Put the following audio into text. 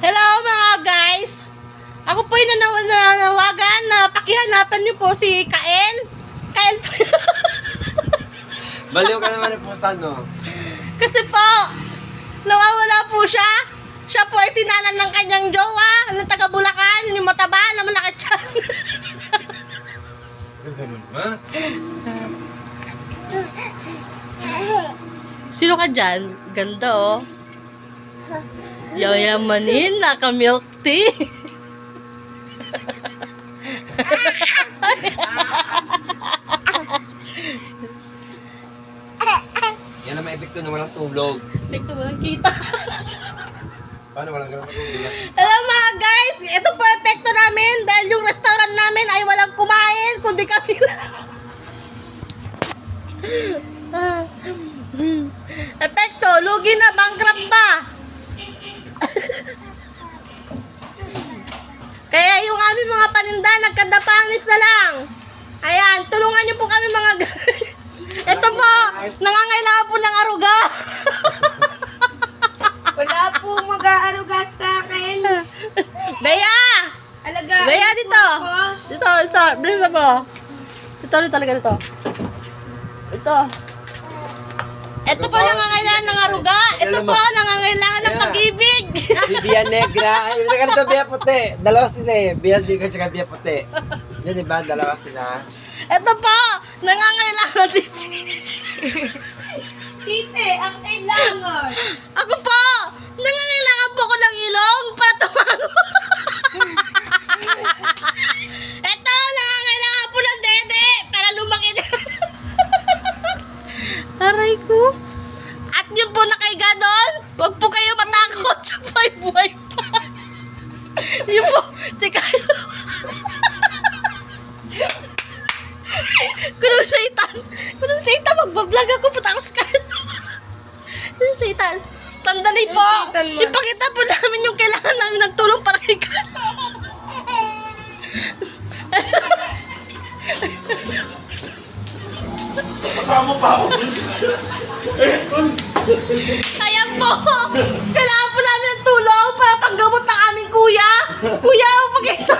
Hello mga guys! Ako po yung nanawagan na pakihanapan niyo po si Kael. Kael po. Baliw ka naman po sa ano. Kasi po, nawawala po siya. Siya po ay tinanan ng kanyang jowa, ng taga Bulacan, yung mataba na malaki tiyan. Ganun ba? Sino ka dyan? Ganda oh. Yayamanin, naka-milk tea. Yan ang maepekto na walang tulog. Epekto mo lang kita. Paano walang ganun sa tulog? Hello mga guys! Ito po epekto namin dahil yung restaurant namin ay walang kumain kundi kami lang. Epekto, lugi na, bankrupt ba? Kaya yung aming mga paninda, nagkadapangis na lang. Ayan, tulungan niyo po kami mga guys. Ito po, nangangailangan po ng aruga. Wala po mag-aaruga sa akin. Bea! Alagaan Bea, niyo dito. po ako. Dito, bilisan mo. Dito talaga dito. Ito. Ito po nangangailangan ng aruga. Ito po nangangailangan ng Yeah. pag-ibig. Si Bia Negra. Yung sa kanito, Bia Puti. Dalawa sila eh. Bia Negra at Bia Puti. Yan diba? Dalawa sila. Ito po nangangailangan din. Tite, ang kailangan. Ako po nangangailangan po ko ng ilong para tumango. Ito nangangailangan po ng dede para lumaki na. Aray ko. At yun po nakaiga doon, huwag po kayo matakot sa buhay pa. Yun po, si Carlo. Kunong saitan, magbablog ako, puta ako si Carlo. Kunong saitan, sandali po. Saitan mo. Ipakita po namin yung kailangan namin ng tulong para kay Carlo. Kasama pa ako. Ayan po, kailangan po namin ng tulong para panggamot ng aming kuya. Kuya, pakita.